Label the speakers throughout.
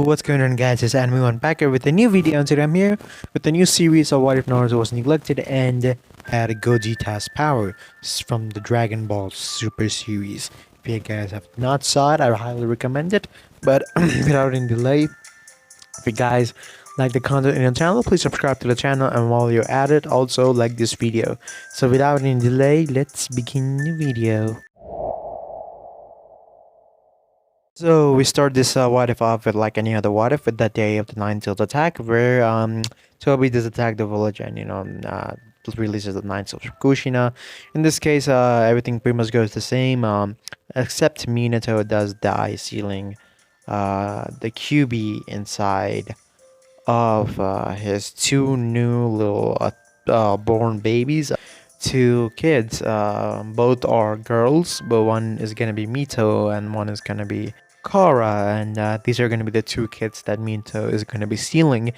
Speaker 1: What's going on, guys? It's Anime One back here with a new video, and today I'm here with a new series of What If Naruto Was Neglected and had a GOGETA'S power from the Dragon Ball Super series. If you guys have not saw it, I highly recommend it. But without any delay, if you guys like the content in the channel, please subscribe to the channel, and while you're at it, also like this video. So without any delay, let's begin the video. So we start this what if off with like any other what if with the day of the Nine-Tailed attack, where Toby does attack the village and releases the Nine-Tailed from Kushina. In this case, everything pretty much goes the same, except Minato does die, sealing the QB inside of his two new little born babies. Two kids, both are girls, but one is gonna be Mito and one is gonna be Kara, and these are gonna be the two kids that Mito is gonna be stealing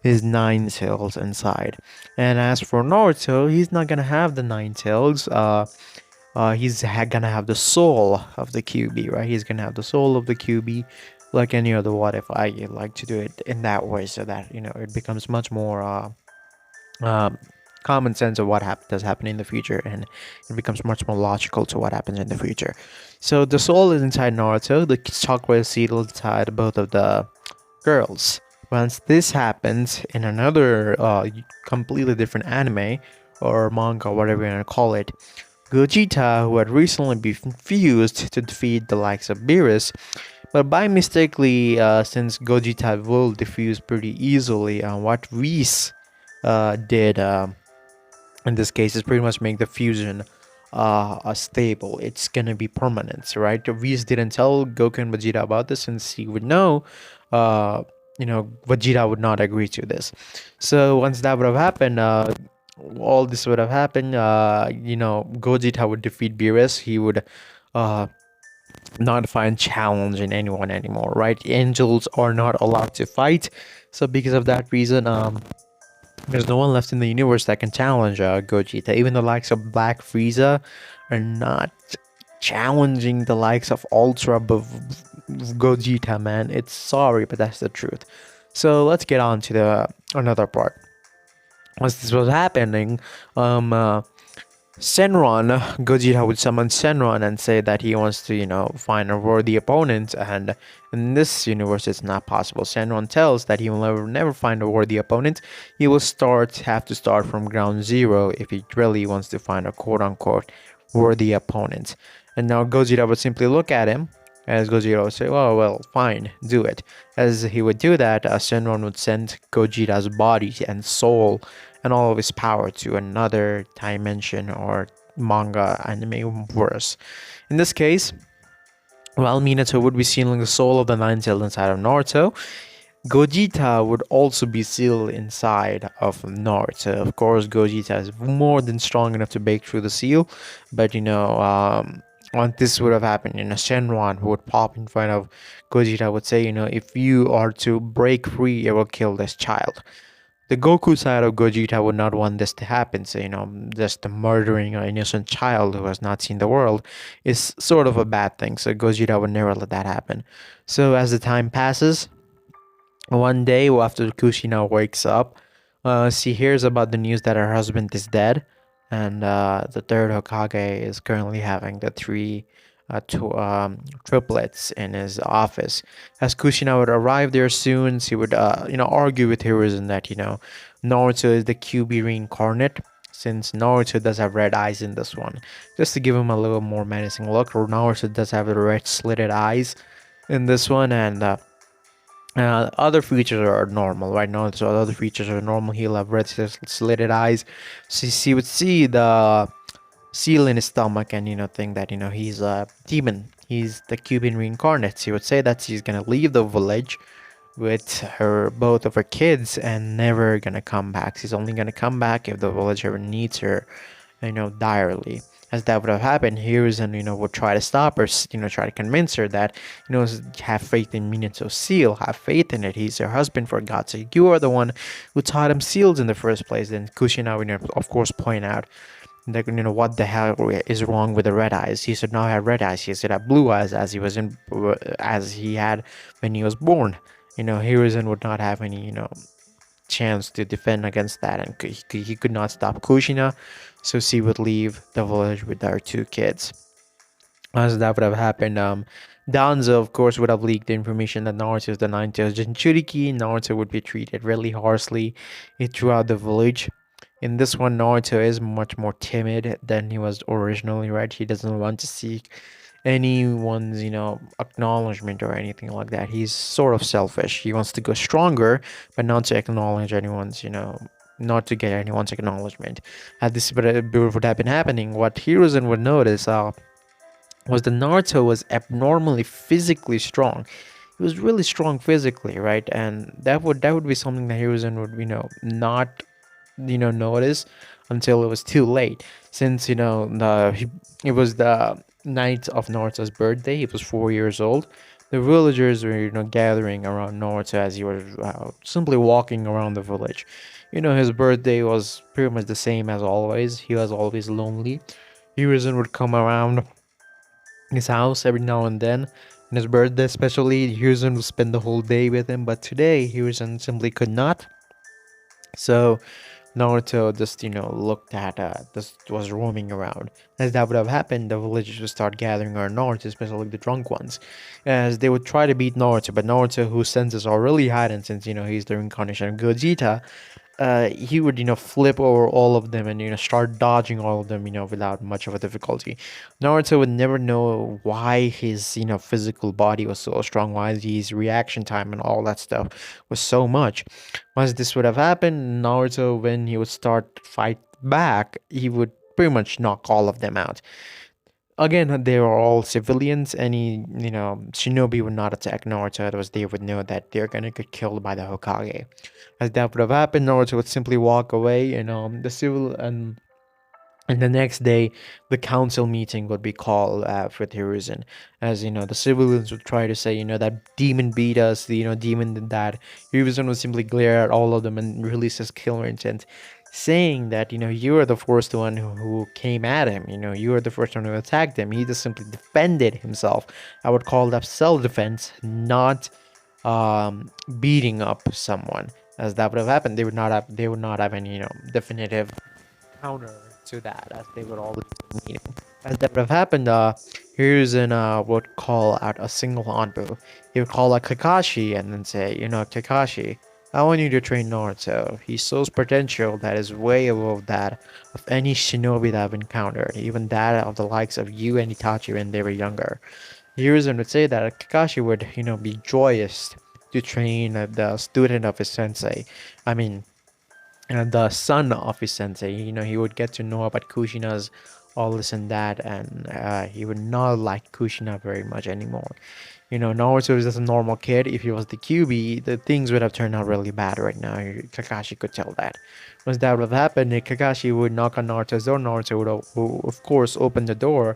Speaker 1: his nine tails inside. And as for Naruto, he's not gonna have the nine tails. He's gonna have the soul of the QB, right? He's gonna have the soul of the QB, like any other what if. I like to do it in that way so that it becomes much more common sense of what does happen in the future, and it becomes much more logical to what happens in the future. So the soul is inside Naruto, the chakra is sealed inside both of the girls. Once this happens in another completely different anime or manga, whatever you want to call it, Gogeta, who had recently been fused to defeat the likes of Beerus, but by mistakenly, since Gogeta will diffuse pretty easily, what Reese did in this case is pretty much make the fusion stable. It's gonna be permanent, right? Reese didn't tell Goku and Vegeta about this since he would know Vegeta would not agree to this. So once that would have happened, all this would have happened. Gogeta would defeat Beerus. He would not find challenge in anyone anymore, right? Angels are not allowed to fight, so because of that reason, there's no one left in the universe that can challenge Gogeta. Even the likes of Black Frieza are not challenging the likes of Ultra Gogeta, man. It's sorry, but that's the truth. So let's get on to the another part. Once this was happening, Senron, Gogeta would summon Senron and say that he wants to, find a worthy opponent, and in this universe it's not possible. Senron tells that he will never find a worthy opponent. He will have to start from ground zero if he really wants to find a quote-unquote worthy opponent. And now Gogeta would simply look at him, as Gogeta would say, "Oh, well, fine, do it." As he would do that, Senron would send Gogeta's body and soul and all of his power to another dimension or manga anime verse. In this case, while Minato would be sealing the soul of the Nine-Tailed inside of Naruto, Gogeta would also be sealed inside of Naruto. Of course, Gogeta is more than strong enough to break through the seal, but once this would have happened, Shenron, who would pop in front of Gogeta, would say, if you are to break free, it will kill this child. The Goku side of Gogeta would not want this to happen, so just murdering an innocent child who has not seen the world is sort of a bad thing, so Gogeta would never let that happen. So as the time passes, one day after Kushina wakes up, she hears about the news that her husband is dead, and the third Hokage is currently having the three triplets in his office. As Kushina would arrive there soon, she would argue with Hiruzen that Naruto is the QB reincarnate, since Naruto does have red eyes in this one, just to give him a little more menacing look. Or Naruto does have the red slitted eyes in this one, and other features are normal right now. So other features are normal. He'll have red slitted eyes. She would see the seal in his stomach and think that he's a demon, he's the Cuban reincarnate. She would say that she's gonna leave the village with both of her kids and never gonna come back. She's only gonna come back if the village ever needs her, direly. As that would have happened, Hiruzen would try to stop her, try to convince her that have faith in Minato's seal, have faith in it, he's her husband, for God's sake, you are the one who taught him seals in the first place. Then Kushina would of course point out like, what the hell is wrong with the red eyes? He should not have red eyes. He should have blue eyes, as he had when he was born. Hiruzen would not have any, chance to defend against that, and he could not stop Kushina, so she would leave the village with her two kids. As that would have happened, Danzo, of course, would have leaked the information that Naruto is the ninth Jinchuriki. Naruto would be treated really harshly throughout the village. In this one, Naruto is much more timid than he was originally, right? He doesn't want to seek anyone's, acknowledgement or anything like that. He's sort of selfish. He wants to go stronger, but not to acknowledge anyone's, not to get anyone's acknowledgement. This would have been happening. What Hiruzen would notice, was that Naruto was abnormally physically strong. He was really strong physically, right? And that would be something that Hiruzen would, not notice until it was too late. Since it was the night of Naruto's birthday, he was 4 years old. The villagers were gathering around Naruto as he was simply walking around the village. His birthday was pretty much the same as always. He was always lonely. Hiruzen would come around his house every now and then. On his birthday, especially, Hiruzen would spend the whole day with him. But today, Hiruzen simply could not. So Naruto just, looked at, just was roaming around. As that would have happened, the villagers would start gathering around Naruto, especially the drunk ones, as they would try to beat Naruto. But Naruto, whose senses are really heightened since, he's the reincarnation of Gogeta, he would, flip over all of them and, start dodging all of them, without much of a difficulty. Naruto would never know why his, physical body was so strong, why his reaction time and all that stuff was so much. Once this would have happened, Naruto, when he would start fight back, he would pretty much knock all of them out. Again, they were all civilians. Any, shinobi would not attack Naruto, otherwise they would know that they're gonna get killed by the Hokage. As that would have happened, Naruto would simply walk away, and the civil and the next day, the council meeting would be called with Hiruzen. As the civilians would try to say, that demon beat us, demon did that. Hiruzen would simply glare at all of them and release his killer intent, saying that, you are the first one who came at him. You are the first one who attacked him. He just simply defended himself. I would call that self-defense, not beating up someone. As that would have happened, they would not have any, definitive counter to that, as they would always be meeting. As that would have happened, Hiruzen would call out a single Hanbu. He would call out Kakashi and then say, Kakashi, I want you to train Naruto. He shows potential that is way above that of any shinobi that I've encountered, even that of the likes of you and Itachi when they were younger. Hiruzen would say that Kakashi would, be joyous to train the student of his sensei. I mean, the son of his sensei. He would get to know about Kushina's all this and that, and he would not like Kushina very much anymore. Naruto is just a normal kid. If he was the QB, the things would have turned out really bad right now. Kakashi could tell that. Once that would have happened, Kakashi would knock on Naruto's door. Naruto would, of course, open the door.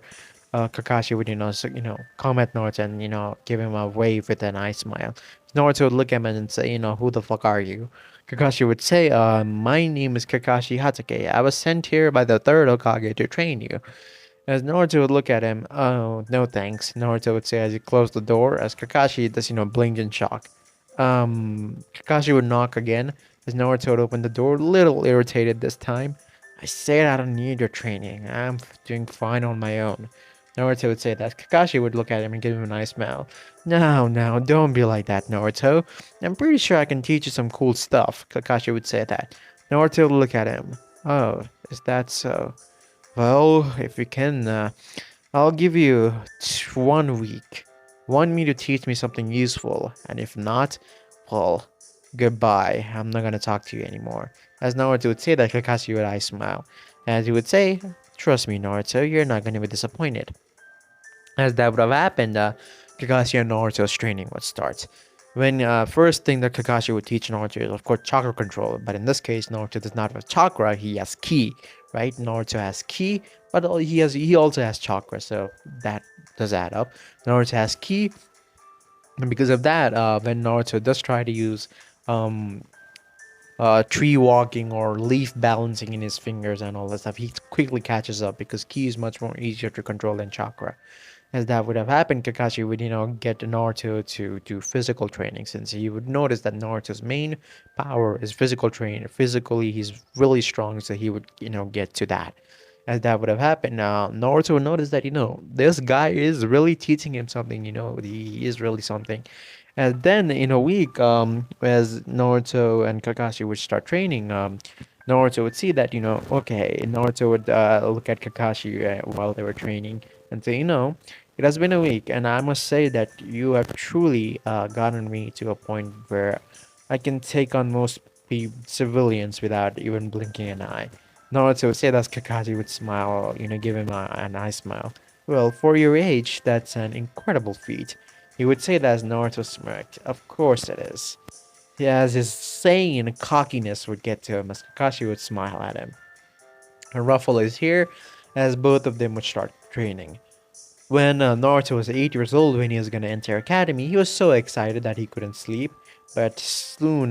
Speaker 1: Kakashi would, come at Naruto and, give him a wave with a nice smile. Naruto would look at him and say, who the fuck are you? Kakashi would say, my name is Kakashi Hatake. I was sent here by the third Hokage to train you. As Naruto would look at him, oh, no thanks, Naruto would say as he closed the door, as Kakashi just, blinked in shock. Kakashi would knock again, as Naruto would open the door, little irritated this time. I said I don't need your training. I'm doing fine on my own. Naruto would say that. Kakashi would look at him and give him a nice smile. No, no, don't be like that, Naruto. I'm pretty sure I can teach you some cool stuff. Kakashi would say that. Naruto would look at him. Oh, is that so? Well, if you can, I'll give you 1 week. Want me to teach me something useful, and if not, well, goodbye. I'm not gonna talk to you anymore. As Naruto would say that, Kakashi would eye smile. As he would say, trust me, Naruto, you're not gonna be disappointed. As that would have happened, Kakashi and Naruto's training would start. When first thing that Kakashi would teach Naruto is, of course, chakra control. But in this case, Naruto does not have chakra; he has ki, right? Naruto has ki, but he also has chakra, so that does add up. Naruto has ki, and because of that, when Naruto does try to use um, tree walking or leaf balancing in his fingers and all that stuff, he quickly catches up because ki is much more easier to control than chakra. As that would have happened, Kakashi would, get Naruto to do physical training, since he would notice that Naruto's main power is physical training. Physically, he's really strong, so he would, get to that. As that would have happened, Naruto would notice that, this guy is really teaching him something, he is really something. And then in a week, as Naruto and Kakashi would start training, Naruto would see that, okay, Naruto would look at Kakashi while they were training and say, it has been a week, and I must say that you have truly gotten me to a point where I can take on most civilians without even blinking an eye. Naruto would say that Kakashi would smile, give him a nice smile. Well, for your age, that's an incredible feat. He would say that as Naruto smirked. Of course it is. As his sane cockiness would get to him, as Kakashi would smile at him. A ruffle is here, as both of them would start training. When Naruto was 8 years old, when he was gonna enter academy, he was so excited that he couldn't sleep. But soon,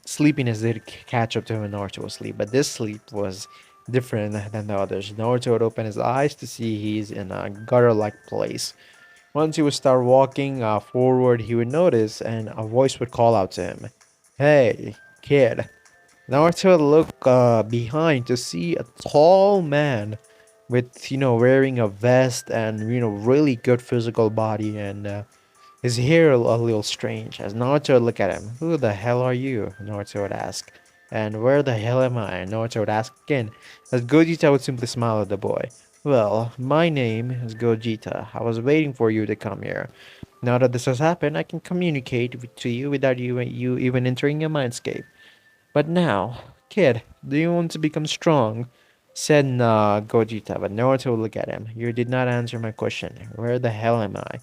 Speaker 1: sleepiness did catch up to him, and Naruto was asleep. But this sleep was different than the others. Naruto would open his eyes to see he's in a gutter-like place. Once he would start walking forward, he would notice, and a voice would call out to him, "Hey, kid." Naruto would look behind to see a tall man with, wearing a vest and, really good physical body, and his hair a little strange. As Naruto would look at him, "Who the hell are you?" Naruto would ask. "And where the hell am I?" Naruto would ask again, as Gogeta would simply smile at the boy. "Well, my name is Gogeta. I was waiting for you to come here. Now that this has happened, I can communicate to you without you even entering your mindscape. But now, kid, do you want to become strong?" Said Gogeta, but Naruto would look at him. "You did not answer my question. Where the hell am I?"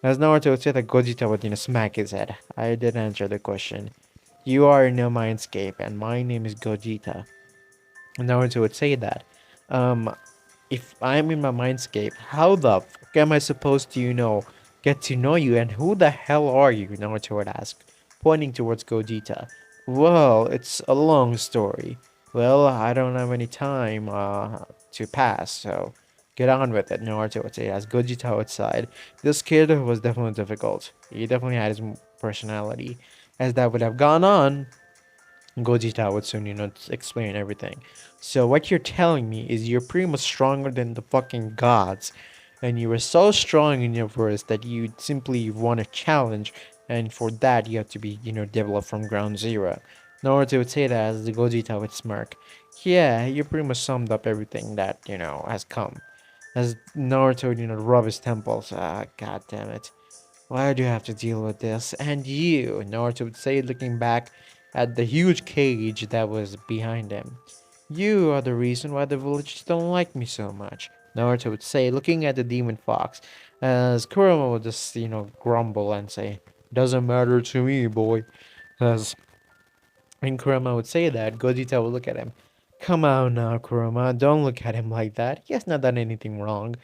Speaker 1: As Naruto would say that, Gogeta would, smack his head. "I did answer the question. You are in no mindscape, and my name is Gogeta." And Naruto would say that. Um, if I'm in my mindscape, how the fuck am I supposed to, get to know you? And who the hell are you? Naruto would ask, pointing towards Gogeta. "Well, it's a long story. Well, I don't have any time to pass, so get on with it," Naruto would say as Gogeta would side. This kid was definitely difficult. He definitely had his personality. As that would have gone on, Gogeta would soon, explain everything. "So what you're telling me is you're pretty much stronger than the fucking gods, and you were so strong in your verse that you simply won a challenge, and for that you have to be, developed from ground zero." Naruto would say that as the Gogeta would smirk. "Yeah, you pretty much summed up everything that, has come." As Naruto would, rub his temples. Ah, god damn it. "Why do you have to deal with this? And you," Naruto would say, looking back at the huge cage that was behind him. "You are the reason why the villagers don't like me so much," Naruto would say, looking at the demon fox, as Kurama would just, grumble and say, "Doesn't matter to me, boy." As when Kurama would say that, Gogeta would look at him. "Come on now, Kurama, don't look at him like that. He has not done anything wrong."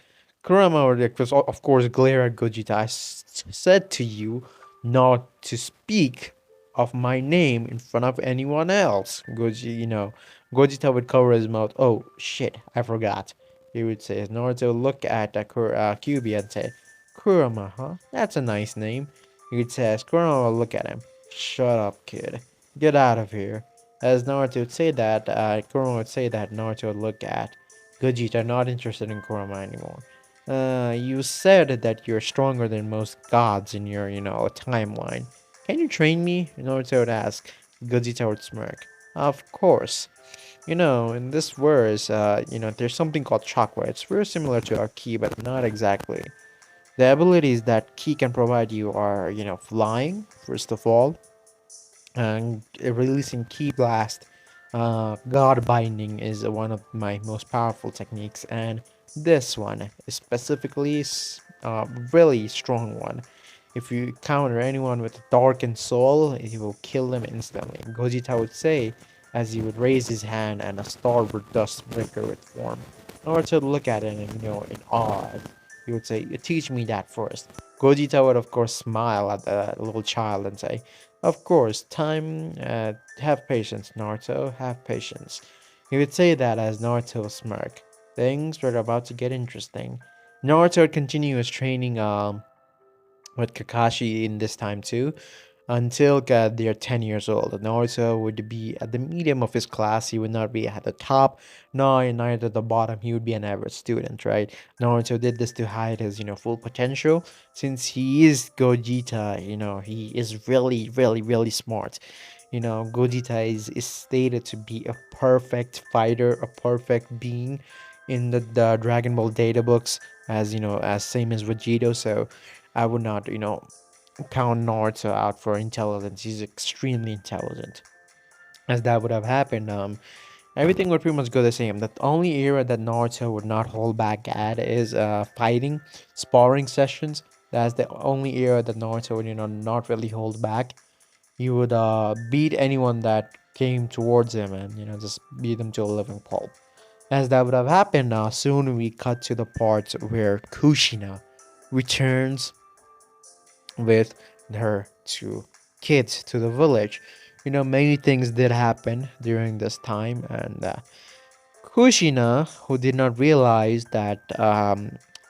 Speaker 1: Kurama would, of course, glare at Gogeta. Said to you not to speak of my name in front of anyone else." Gogeta would cover his mouth. "Oh, shit, I forgot." He would say, as Naruto would look at Kyuubi and say, "Kurama, huh? That's a nice name." He would say, as Kurama would look at him. "Shut up, kid. Get out of here." As Naruto would say that, Kurama would say that, Naruto would look at Gogeta, not interested in Kurama anymore. You said that you're stronger than most gods in your, timeline. Can you train me?" Naruto would ask. Gogeta would smirk. "Of course. In this verse, there's something called chakra. It's very similar to our ki, but not exactly. The abilities that ki can provide you are, flying, first of all, and releasing ki blast. God binding is one of my most powerful techniques, and this one is specifically really strong one. If you counter anyone with a darkened soul, it will kill them instantly." Gogeta would say as he would raise his hand and a star would dust flicker with form. Naruto would look at it and, in awe. He would say, "Teach me that first." Gogeta would, of course, smile at the little child and say, "Of course, time, have patience, Naruto, have patience." He would say that as Naruto would smirk. Things were about to get interesting. Naruto continues training with Kakashi in this time too, until they're 10 years old. Naruto would be at the medium of his class. He would not be at the top, nor neither at the bottom. He would be an average student, right? Naruto did this to hide his, full potential. Since he is Gogeta, he is really, really, really smart. Gogeta is stated to be a perfect fighter, a perfect being in the Dragon Ball data books, as as same as Vegito. So I would not, count Naruto out for intelligence. He's extremely intelligent. As that would have happened, everything would pretty much go the same. The only era that Naruto would not hold back at is fighting, sparring sessions. That's the only era that Naruto would, not really hold back. He would beat anyone that came towards him and, just beat them to a living pulp. As that would have happened, soon we cut to the part where Kushina returns with her two kids to the village. Many things did happen during this time, and Kushina, who did not realize that,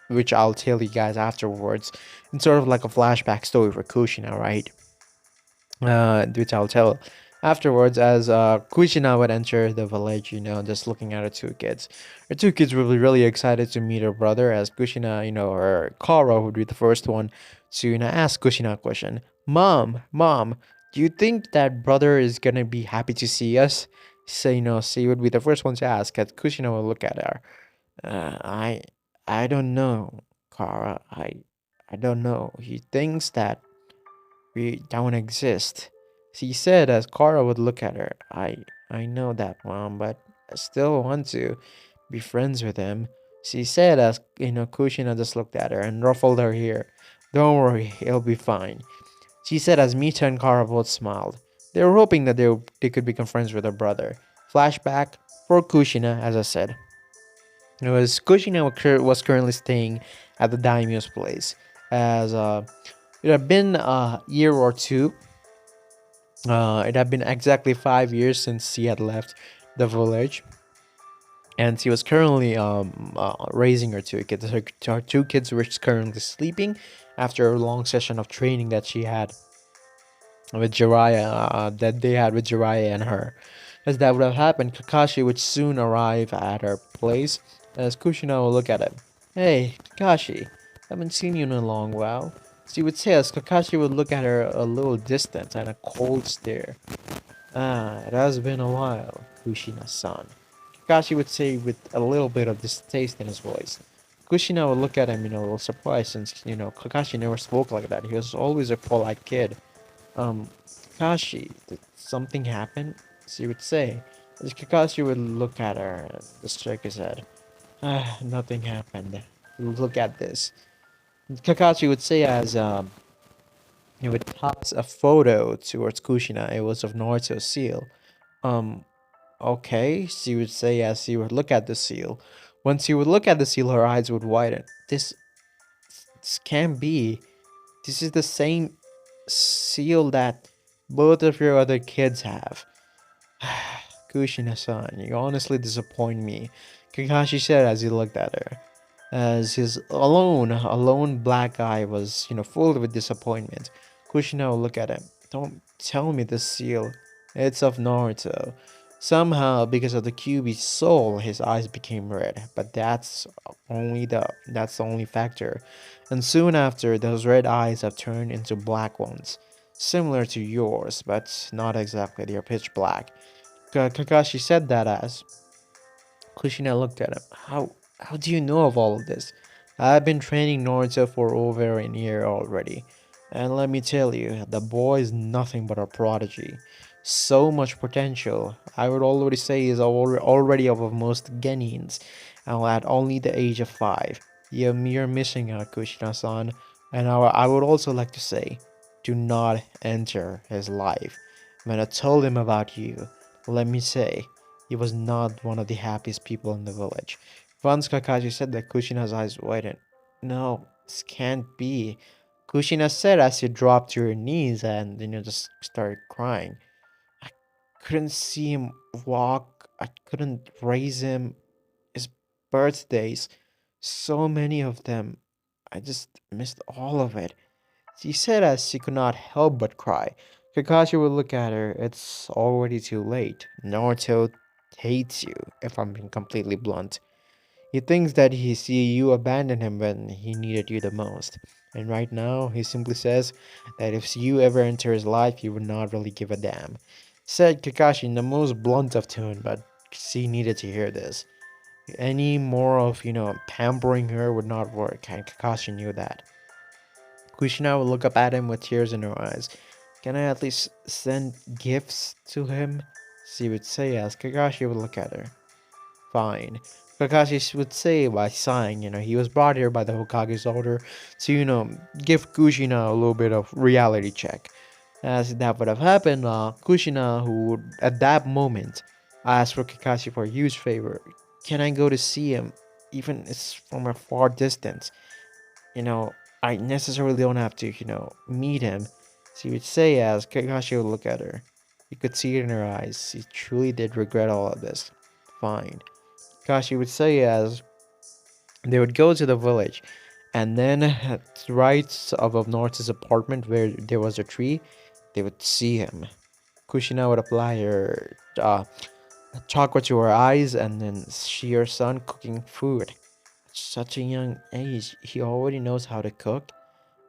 Speaker 1: which I'll tell you guys afterwards, it's sort of like a flashback story for Kushina, right? Which I'll tell afterwards as Kushina would enter the village, just looking at her two kids. Her two kids were really excited to meet her brother as Kushina, or Kara would be the first one to, ask Kushina a question. Mom, do you think that brother is gonna be happy to see us? So, she would be the first one to ask as Kushina would look at her. Uh, I, I don't know, Kara. I don't know. He thinks that we don't exist. She said as Kara would look at her. I know that, Mom, but I still want to be friends with him. She said as Kushina just looked at her and ruffled her hair. Don't worry, he'll be fine. She said as Mita and Kara both smiled. They were hoping that they could become friends with her brother. Flashback for Kushina, as I said. It was Kushina was currently staying at the daimyo's place. As it had been a year or two. It had been exactly 5 years since she had left the village, and she was currently raising her two kids. Her two kids were currently sleeping after a long session of training that she had with Jiraiya, that they had with Jiraiya and her. As that would have happened, Kakashi would soon arrive at her place. As Kushina would look at him. Hey, Kakashi, haven't seen you in a long while. She would say as Kakashi would look at her a little distant and a cold stare. Ah, it has been a while, Kushina-san. Kakashi would say with a little bit of distaste in his voice. Kushina would look at him, a little surprised since, Kakashi never spoke like that. He was always a polite kid. Um, Kakashi, did something happen? She would say. As Kakashi would look at her and just shake his head. Ah, nothing happened. Look at this. Kakashi would say as he would toss a photo towards Kushina. It was of Naruto's seal. Um, okay, she would say as she would look at the seal. Once she would look at the seal, her eyes would widen. This can't be. This is the same seal that both of your other kids have. Kushina-san, you honestly disappoint me, Kakashi said as he looked at her. As his alone black eye was, full with disappointment. Kushina would look at him. Don't tell me the seal. It's of Naruto. Somehow, because of the QB's soul, his eyes became red. But that's the only factor. And soon after, those red eyes have turned into black ones, similar to yours, but not exactly. They're pitch black. Kakashi said that as Kushina looked at him. How do you know of all of this? I've been training Naruto for over a year already. And let me tell you, the boy is nothing but a prodigy. So much potential. I would already say he's already above most Genins, and at only the age of 5. You're missing out, Kushina-san. And I would also like to say, do not enter his life. When I told him about you, let me say, he was not one of the happiest people in the village. Once Kakashi said that, Kushina's eyes widened. No, this can't be. Kushina said as she dropped to her knees and, just started crying. I couldn't see him walk. I couldn't raise him. His birthdays. So many of them. I just missed all of it. She said as she could not help but cry. Kakashi would look at her. It's already too late. Naruto hates you, if I'm being completely blunt. He thinks that he see you abandon him when he needed you the most. And right now, he simply says that if you ever enter his life, you would not really give a damn. Said Kakashi in the most blunt of tone, but she needed to hear this. Any more of, pampering her would not work, and Kakashi knew that. Kushina would look up at him with tears in her eyes. Can I at least send gifts to him? She would say as Kakashi would look at her. Fine. Kakashi would say by sighing, he was brought here by the Hokage's order to, give Kushina a little bit of reality check. As that would have happened, Kushina, who would at that moment ask for Kakashi for a huge favor, can I go to see him, even it's from a far distance? you know, I necessarily don't have to, meet him. She would say as Kakashi would look at her. You could see it in her eyes. She truly did regret all of this. Fine. Kakashi would say as they would go to the village, and then right above North's apartment where there was a tree, they would see him. Kushina would apply her chakra to her eyes, and then see her son cooking food. At such a young age, he already knows how to cook.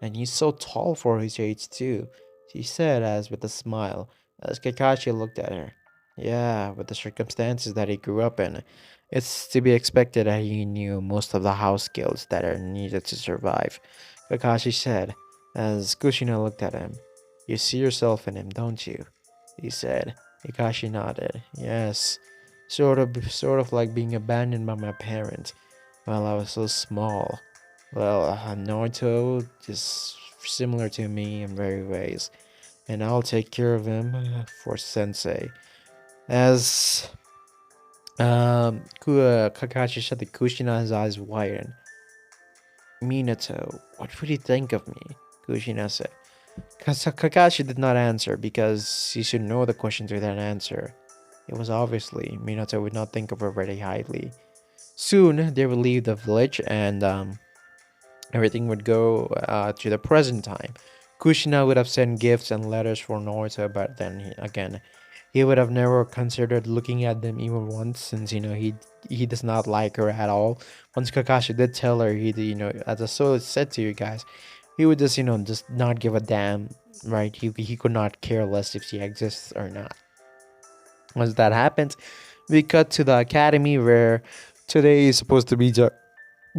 Speaker 1: And he's so tall for his age, too, she said as with a smile, as Kakashi looked at her. Yeah, with the circumstances that he grew up in, it's to be expected that he knew most of the house skills that are needed to survive, Kakashi said, as Kushina looked at him. You see yourself in him, don't you? He said. Kakashi nodded. Yes, sort of like being abandoned by my parents while I was so small. Well, Naruto is similar to me in very ways, and I'll take care of him for Sensei. As Kakashi said, the Kushina, his eyes widened. Minato, what would he think of me? Kushina said. Kakashi did not answer because he should know the questions without an answer. It was obviously Minato would not think of her very highly. Soon they would leave the village and everything would go to the present time. Kushina would have sent gifts and letters for Naruto, but then again, he would have never considered looking at them even once, since he does not like her at all. Once Kakashi did tell her, as I so said to you guys, he would just not give a damn, right? He could not care less if she exists or not. Once that happens, we cut to the academy where today is supposed to be the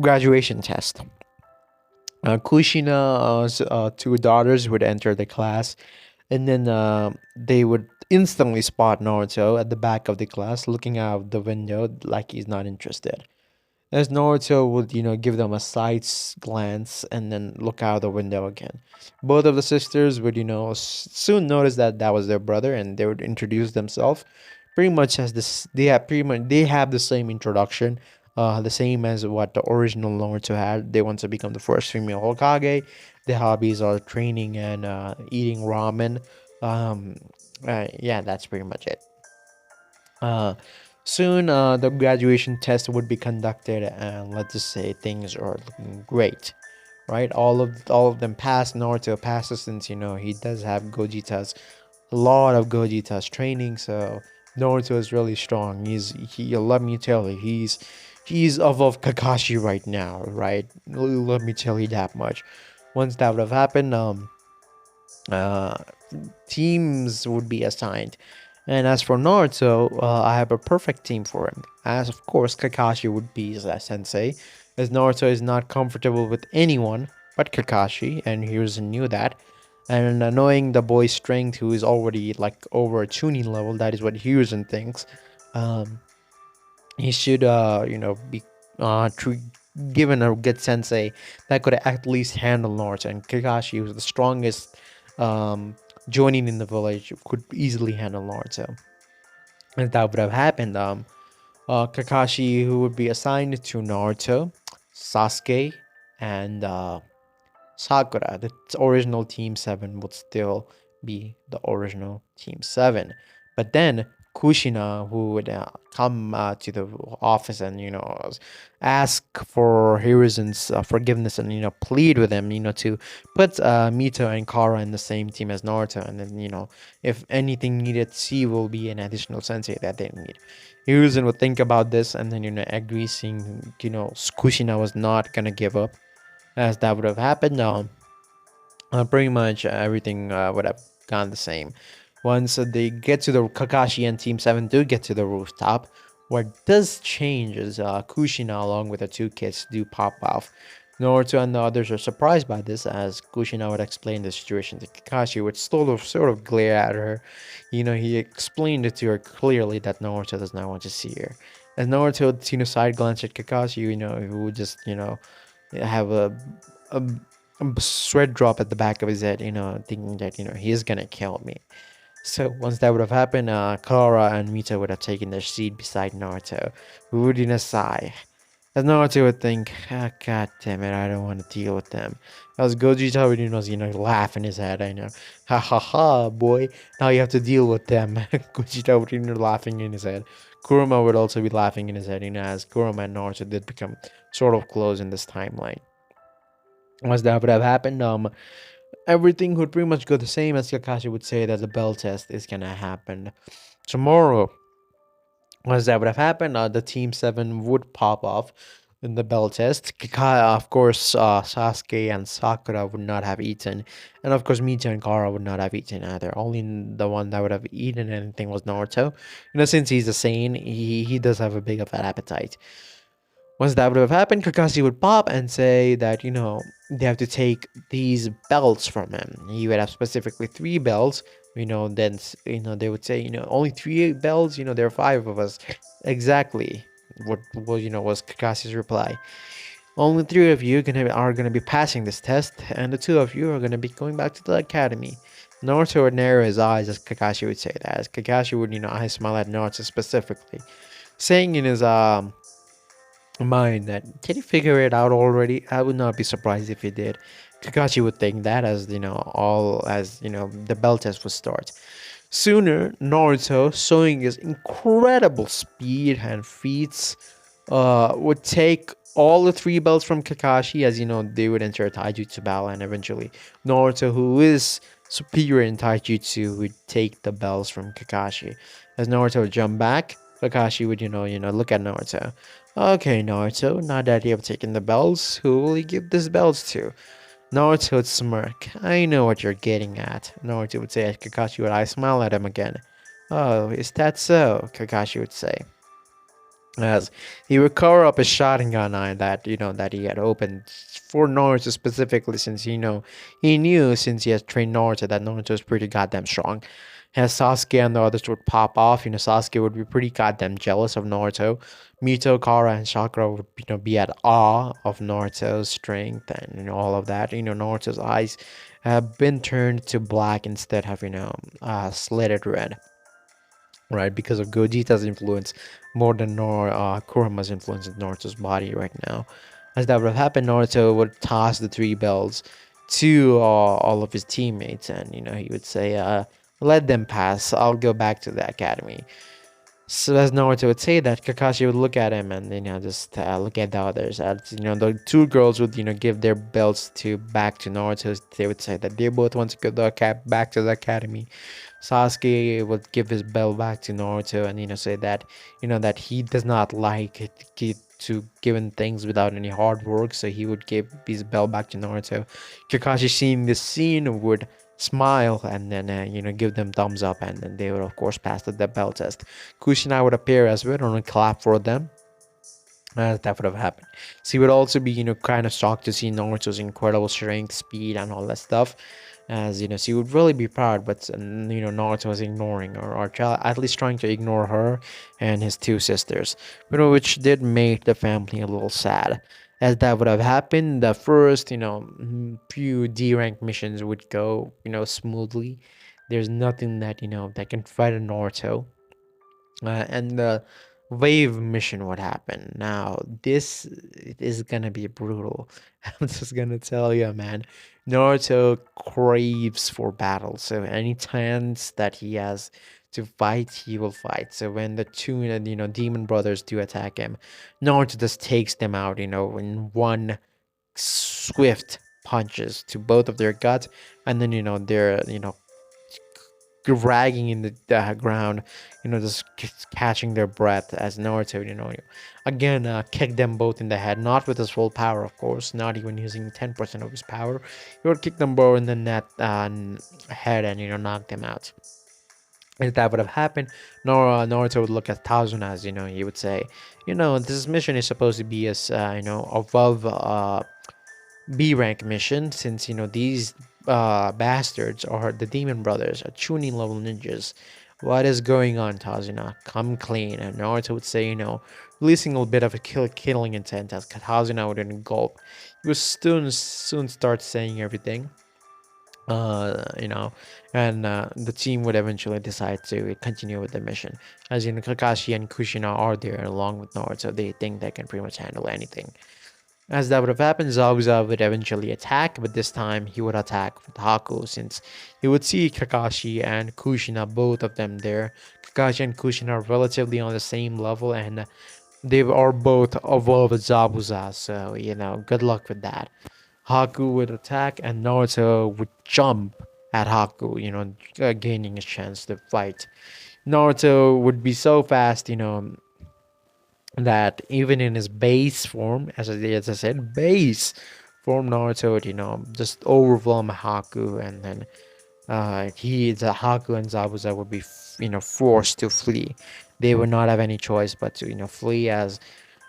Speaker 1: graduation test. Kushina's two daughters would enter the class, and then they would instantly spot Naruto at the back of the class, looking out the window like he's not interested. As Naruto would, give them a side glance and then look out the window again. Both of the sisters would, soon notice that that was their brother, and they would introduce themselves pretty much as this. They have the same introduction, the same as what the original Naruto had. They want to become the first female Hokage. Their hobbies are training and eating ramen. Um, yeah, that's pretty much it. Uh, Soon, the graduation test would be conducted, and let's just say things are looking great, right? All of them pass. Naruto passes since he does have Gogeta's a lot of Gogeta's training, so Naruto is really strong. Let me tell you, he's above Kakashi right now, right? Let me tell you that much. Once that would have happened, uh, teams would be assigned. And as for Naruto, I have a perfect team for him. As of course, Kakashi would be his sensei, as Naruto is not comfortable with anyone but Kakashi, and Hiruzen knew that. And knowing the boy's strength, who is already like over a tuning level, that is what Hiruzen thinks. Um, he should, be given a good sensei that could at least handle Naruto. And Kakashi, who's the strongest joining in the village, could easily handle Naruto. And that would have happened. Kakashi, who would be assigned to Naruto, Sasuke, and Sakura. The original Team 7 would still be the original Team 7. But then Kushina, who would come to the office and ask for Hiruzen's forgiveness and plead with him to put Mito and Kara in the same team as Naruto, and then if anything needed, she will be an additional sensei that they need. Hiruzen would think about this and then agree, seeing Kushina was not gonna give up, as that would have happened. Pretty much everything would have gone the same. Once they get to the Kakashi and Team 7 do get to the rooftop, what does change is Kushina along with the two kids do pop off. Naruto and the others are surprised by this, as Kushina would explain the situation to Kakashi, which sort of glare at her. He explained it to her clearly that Naruto does not want to see her. As Naruto, side glance at Kakashi, he would just, have a sweat drop at the back of his head, thinking that, he's gonna kill me. So once that would have happened, Kara and Mita would have taken their seat beside Naruto, who would sigh. As Naruto would think, ah, god damn it, I don't want to deal with them. As Gogeta would, laugh in his head, I know. Ha ha ha, boy, now you have to deal with them. Gogeta would, laughing in his head. Kurama would also be laughing in his head, as Kurama and Naruto did become sort of close in this timeline. Once that would have happened, everything would pretty much go the same, as Kakashi would say that the bell test is gonna happen tomorrow. Once that would have happened, the Team 7 would pop off in the bell test. Of course, Sasuke and Sakura would not have eaten. And of course, Mita and Kara would not have eaten either. Only the one that would have eaten anything was Naruto. Since he's a Saiyan, he does have a big of an appetite. Once that would have happened, Kakashi would pop and say that, they have to take these belts from him. He would have specifically three belts. Then, they would say, only three belts, there are five of us. Exactly. What was, was Kakashi's reply. Only three of you are gonna be passing this test, and the two of you are gonna be going back to the academy. Naruto would narrow his eyes as Kakashi would say that. As Kakashi would, eye smile at Naruto specifically, saying in his mind that, can you figure it out already? I would not be surprised if he did. Kakashi would think that, as all as the bell test would start. Sooner, Naruto, showing his incredible speed and feats, would take all the three belts from Kakashi, as they would enter a taijutsu battle, and eventually Naruto, who is superior in taijutsu, would take the belts from Kakashi. As Naruto would jump back, Kakashi would look at Naruto. Okay, Naruto, now that you have taken the belts, who will you give these belts to? Naruto would smirk. I know what you're getting at. Naruto would say as Kakashi would smile at him again. Oh, is that so? Kakashi would say. As he would cover up his shotgun eye that that he had opened for Naruto specifically, since he knew, since he has trained Naruto, that Naruto is pretty goddamn strong. As Sasuke and the others would pop off, Sasuke would be pretty goddamn jealous of Naruto. Mito, Kara, and Sakura would be at awe of Naruto's strength and all of that. Naruto's eyes have been turned to black instead of slitted red, right? Because of Gogeta's influence more than Kurama's influence in Naruto's body right now. As that would have happened, Naruto would toss the three bells to all of his teammates, and he would say, "Let them pass. I'll go back to the academy." So as Naruto would say that, Kakashi would look at him and just look at the others. As the two girls would give their belts to back to Naruto. They would say that they both want to go back to the academy. Sasuke would give his belt back to Naruto and say that that he does not like to giving things without any hard work, so he would give his belt back to Naruto. Kakashi, seeing this scene, would smile and then give them thumbs up, and then they would of course pass the bell test. Kushina would appear as well and clap for them. That would have happened. So he would also be, kind of shocked to see Naruto's incredible strength, speed, and all that stuff. As so he would really be proud, but Naruto was ignoring, or at least trying to ignore her and his two sisters, which did make the family a little sad. As that would have happened, the first few D rank missions would go smoothly. There's nothing that that can fight a Naruto, and the wave mission would happen. Now this is gonna be brutal. I'm just gonna tell you, man. Naruto craves for battle, so any chance that he has to fight, he will fight. So when the two demon brothers do attack him, Naruto just takes them out, in one swift punches to both of their guts, and then they're dragging in the ground, just catching their breath as Naruto, again kick them both in the head, not with his full power, of course, not even using 10% of his power. He would kick them both in the head and knock them out. If that would have happened, Naruto would look at Tazuna as, he would say, this mission is supposed to be as, above B rank mission, since these bastards are the demon brothers, are tuning level ninjas. What is going on, Tazuna? Come clean. And Naruto would say, releasing a bit of a killing intent, as Tazuna would gulp. He would soon start saying everything. You know, and the team would eventually decide to continue with the mission. As Kakashi and Kushina are there along with Naruto, they think they can pretty much handle anything. As that would have happened, Zabuza would eventually attack, but this time he would attack with Haku, since he would see Kakashi and Kushina, both of them there. Kakashi and Kushina are relatively on the same level, and they are both above Zabuza, so good luck with that. Haku would attack, and Naruto would jump at Haku, gaining a chance to fight. Naruto would be so fast, that even in his base form, as I said, base form, Naruto would, just overwhelm Haku, and then the Haku and Zabuza would be, forced to flee. They would not have any choice but to, flee, as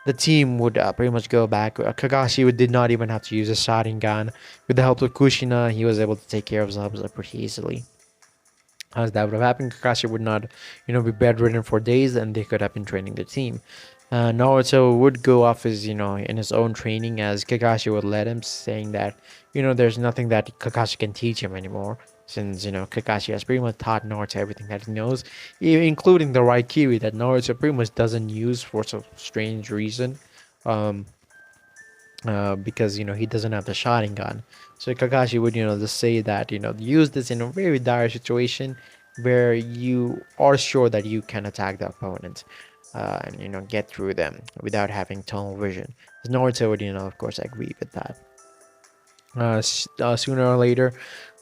Speaker 1: the team would pretty much go back. Kakashi did not even have to use a Sharingan. With the help of Kushina, he was able to take care of Zabuza pretty easily. As that would have happened, Kakashi would not, be bedridden for days, and they could have been training the team. Naruto would go off his, in his own training, as Kakashi would let him, saying that, there's nothing that Kakashi can teach him anymore, since, Kakashi has pretty much taught Naruto everything that he knows, including the Raikiri that Naruto pretty much doesn't use for some strange reason. Um, because he doesn't have the Sharingan. So Kakashi would just say that use this in a very dire situation where you are sure that you can attack the opponent, and get through them without having tunnel vision. Naruto would of course agree with that. Sooner or later,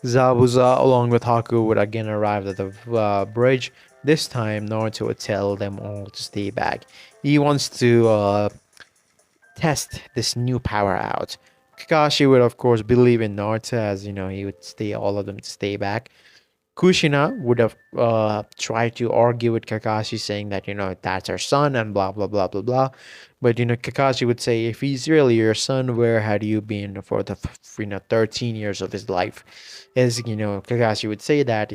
Speaker 1: Zabuza along with Haku would again arrive at the bridge. This time, Naruto would tell them all to stay back. He wants to test this new power out. Kakashi would of course believe in Naruto, as he would stay all of them to stay back. Kushina would have tried to argue with Kakashi, saying that that's her son and blah blah blah blah blah. But Kakashi would say, if he's really your son, where had you been for the 13 years of his life? As Kakashi would say that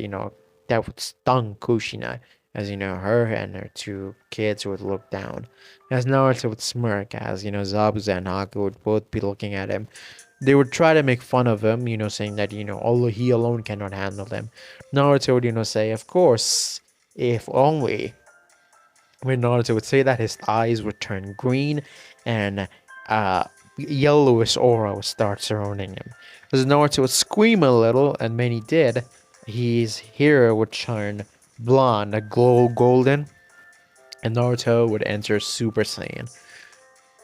Speaker 1: that would stung Kushina, as her and her two kids would look down. As Naruto would smirk, as Zabuza and Haku would both be looking at him. They would try to make fun of him, saying that although he alone cannot handle them. Naruto would say, of course, if only. When Naruto would say that, his eyes would turn green, and yellowish aura would start surrounding him. As Naruto would scream a little, and many did, his hair would turn blonde, a glow golden, and Naruto would enter Super Saiyan.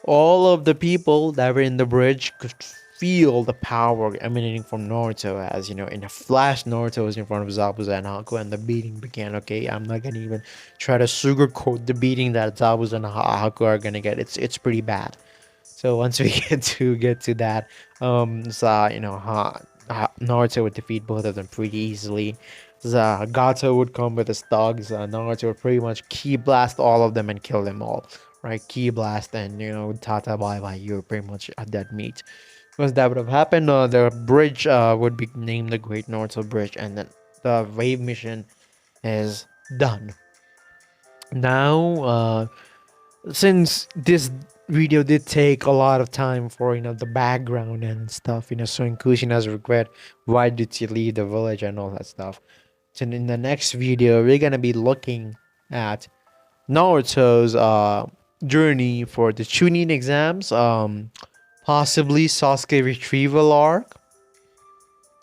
Speaker 1: All of the people that were in the bridge could feel the power emanating from Naruto, as in a flash Naruto was in front of Zabuza and Haku, and the beating began. Okay, I'm not gonna even try to sugarcoat the beating that Zabuza and Haku are gonna get. It's pretty bad. So once we get to that, so Naruto would defeat both of them pretty easily. Gato would come with his thugs. Naruto would pretty much ki blast all of them and kill them all. Right, ki blast, and Tata bye bye. You're pretty much a dead meat. Once that would have happened, the bridge would be named the Great Naruto Bridge, and then the wave mission is done. Now, since this video did take a lot of time for the background and stuff, showing Kushina's regret, why did she leave the village and all that stuff. So in the next video, we're gonna be looking at Naruto's journey for the Chunin exams, possibly Sasuke retrieval arc,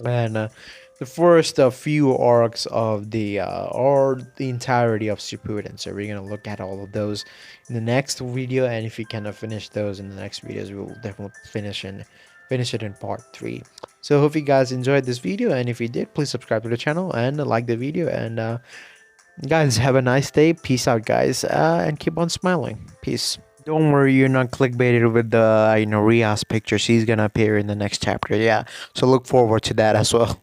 Speaker 1: and the first few arcs of the or the entirety of Shippuden. So we're gonna look at all of those in the next video, and if we cannot finish those in the next videos, we will definitely finish it in part 3. So hope you guys enjoyed this video, and if you did, please subscribe to the channel and like the video. And guys, have a nice day. Peace out, guys, and keep on smiling. Peace. Don't worry, you're not clickbaited with the Rias picture. She's gonna appear in the next chapter. Yeah, so look forward to that as well.